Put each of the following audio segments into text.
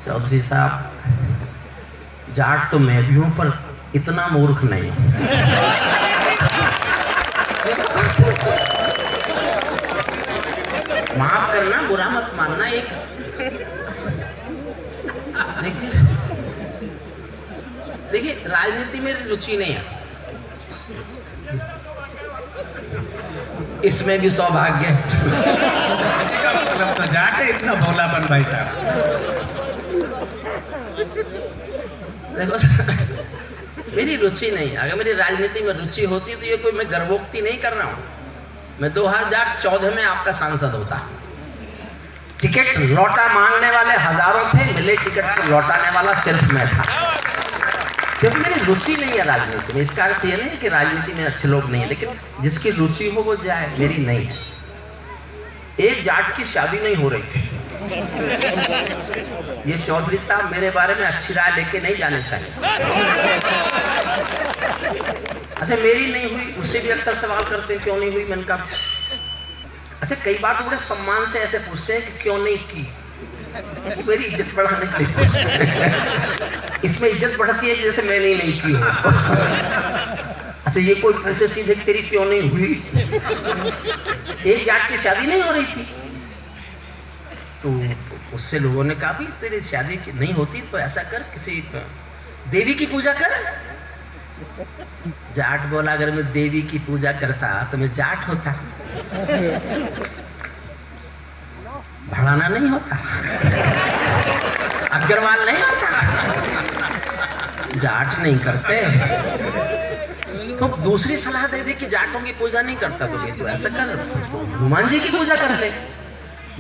चौधरी साहब, जाट तो मैं भी हूं पर इतना मूर्ख नहीं। माफ करना, बुरा मत मानना। एक देखिए राजनीति में रुचि नहीं है, इसमें भी सौभाग्य। मतलब तो जाट है इतना भोलापन भाई साहब। देखो मेरी रुचि नहीं है। अगर मेरी राजनीति में रुचि होती तो ये कोई मैं गर्वोक्ति नहीं कर रहा हूं। मैं 2014 में आपका सांसद होता। टिकट लौटा मांगने वाले हजारों थे, मिले टिकट को लौटाने वाला सिर्फ मैं था, क्योंकि मेरी रुचि नहीं है राजनीति में। इसका अर्थ ये नहीं है कि राजनीति में अच्छे लोग नहीं है, लेकिन जिसकी रुचि हो वो जाए, मेरी नहीं है। एक जाट की शादी नहीं हो रही थी। ये चौधरी साहब मेरे बारे में अच्छी राय लेके नहीं जाने चाहिए। अच्छा मेरी नहीं हुई, उससे भी अक्सर सवाल करते हैं क्यों नहीं हुई। मैंने कहा अच्छा कई बार तो बड़े सम्मान से ऐसे पूछते हैं कि क्यों नहीं की। मेरी इज्जत बढ़ाने के लिए पूछते हैं। इसमें इज्जत बढ़ती है कि जैसे मैंने ही नहीं की हो। अच्छा ये कोई पूछे सीधे तेरी क्यों नहीं हुई। एक जाट की शादी नहीं हो रही थी, तो उससे लोगों ने कहा भी तेरी शादी नहीं होती तो ऐसा कर, किसी देवी की पूजा कर। जाट बोला अगर मैं देवी की पूजा करता तो मैं जाट होता, भड़ाना नहीं होता, अग्रवाल नहीं होता। जाट नहीं करते तो दूसरी सलाह दे दे कि जाटों की पूजा नहीं करता तो तो ऐसा कर, हनुमान जी की पूजा कर ले।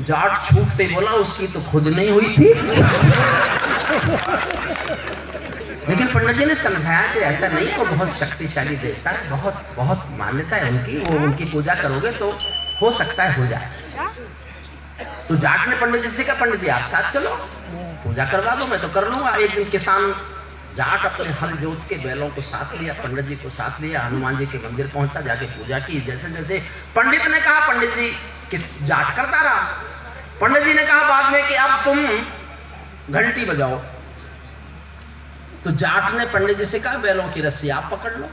जाट छूटते बोला उसकी तो खुद नहीं हुई थी। लेकिन पंडित जी ने समझाया कि ऐसा नहीं, वो बहुत शक्तिशाली देवता है, बहुत बहुत मान्यता है उनकी, वो उनकी पूजा करोगे तो हो सकता है हो जाए। तो जाट ने पंडित जी से कहा पंडित जी आप साथ चलो, पूजा करवा दो, मैं तो कर लूंगा। एक दिन किसान जाट अपने हल जोत के बैलों को साथ लिया, पंडित जी को साथ लिया, हनुमान जी के मंदिर पहुंचा, जाके पूजा की। जैसे जैसे पंडित ने कहा, पंडित जी किस जाट करता रहा। पंडित जी ने कहा बाद में कि अब तुम घंटी बजाओ। तो जाट ने पंडित जी से कहा बैलों की रस्सी आप पकड़ लो।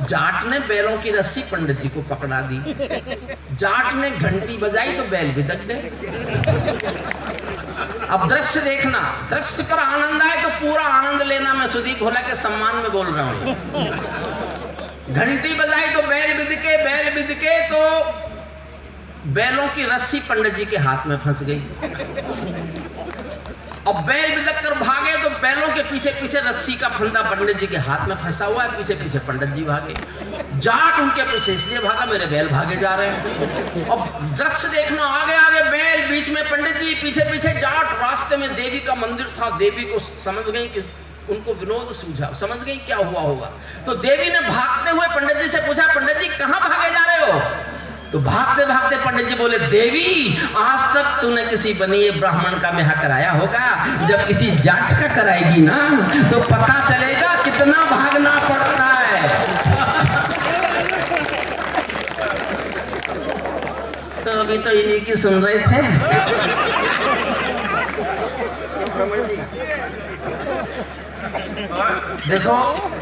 जाट ने बैलों की रस्सी पंडित जी को पकड़ा दी। जाट ने घंटी बजाई तो बैल भी दब गए। अब दृश्य देखना, दृश्य पर आनंद आए तो पूरा आनंद लेना। मैं सुदीप भोला के सम्मान में बोल रहा हूं। घंटी बजाई तो बैल बिदके, बैल बिदके तो बैलों की रस्सी पंडित जी के हाथ में फंस गई। अब बैल बिदक कर भागे तो बैलों के पीछे पीछे रस्सी का फंदा पंडित जी के हाथ में फंसा हुआ है, पीछे पीछे पंडित जी भागे। जाट उनके पीछे इसलिए भागा मेरे बैल भागे जा रहे हैं। अब दृश्य देखना, आगे आगे बैल, बीच में पंडित जी, पीछे पीछे जाट। रास्ते में देवी का मंदिर था। देवी को समझ गई कि उनको विनोद सूझा, समझ गई क्या हुआ होगा। तो देवी ने भागते हुए पंडित जी से पूछा पंडित जी कहां भागे जा रहे हो। तो भागते भागते पंडित जी बोले देवी आज तक तूने किसी बनिए ब्राह्मण का ब्याह कराया होगा, जब किसी जाट का कराएगी ना तो पता चलेगा कितना भागना पड़ता है। तो अभी तो इन्हीं की सुन रहे थे। देखो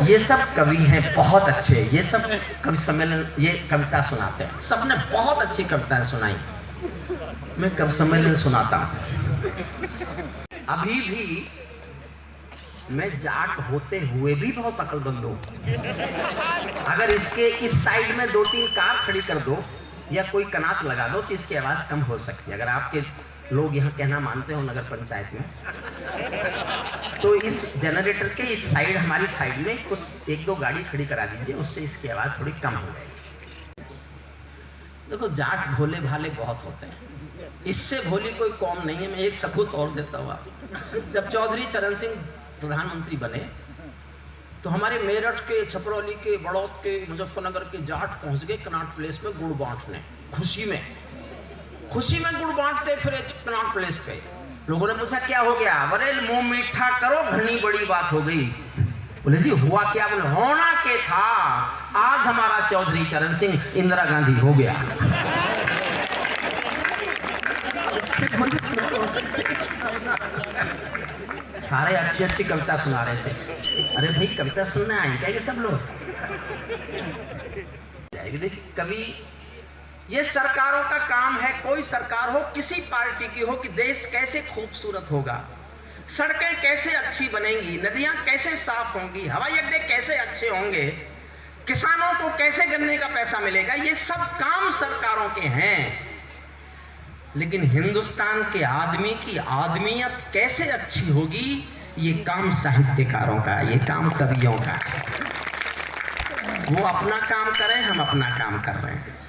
ये सब कवि हैं बहुत अच्छे, ये सब कवि सम्मेलन, ये कविता सुनाते हैं, सबने बहुत अच्छी कविताएं सुनाई। मैं कवि सम्मेलन सुनाता हूं। अभी भी मैं जाट होते हुए भी बहुत अक्लमंद हूं। अगर इसके इस साइड में 2-3 कार खड़ी कर दो या कोई कनात लगा दो तो इसकी आवाज कम हो सकती है। अगर आपके लोग यहाँ कहना मानते हो नगर पंचायत में, तो इस जनरेटर के इस साइड, हमारी साइड में कुछ 1-2 गाड़ी खड़ी करा दीजिए, उससे इसकी आवाज़ थोड़ी कम हो जाएगी। देखो जाट भोले भाले बहुत होते हैं, इससे भोली कोई कौम नहीं है। मैं एक सबूत और देता हूँ आपको। जब चौधरी चरण सिंह प्रधानमंत्री बने तो हमारे मेरठ के, छपरौली के, बड़ौद के, मुजफ्फरनगर के जाट पहुंच गए कनॉट प्लेस में गुड़ बांटने। खुशी में गुड़ बांटते फिर कनॉट प्लेस पे। लोगों ने पूछा क्या हो गया। बोले मुंह मीठा करो, घनी बड़ी बात हो गई। बोले जी हुआ क्या। बोले होना के था, आज हमारा चौधरी चरण सिंह इंदिरा गांधी हो गया। ऐसे बोले हो सकते? सारे अच्छी अच्छी कविता सुना रहे थे। अरे भाई कविता सुनने आए क्या ये सब लोग? देखिए कवि, ये सरकारों का काम है, कोई सरकार हो किसी पार्टी की हो, कि देश कैसे खूबसूरत होगा, सड़कें कैसे अच्छी बनेंगी, नदियां कैसे साफ होंगी, हवाई अड्डे कैसे अच्छे होंगे, किसानों को कैसे गन्ने का पैसा मिलेगा, ये सब काम सरकारों के हैं। लेकिन हिंदुस्तान के आदमी की आदमियत कैसे अच्छी होगी, ये काम साहित्यकारों का, ये काम कवियों का है। वो अपना काम करें, हम अपना काम कर रहे हैं।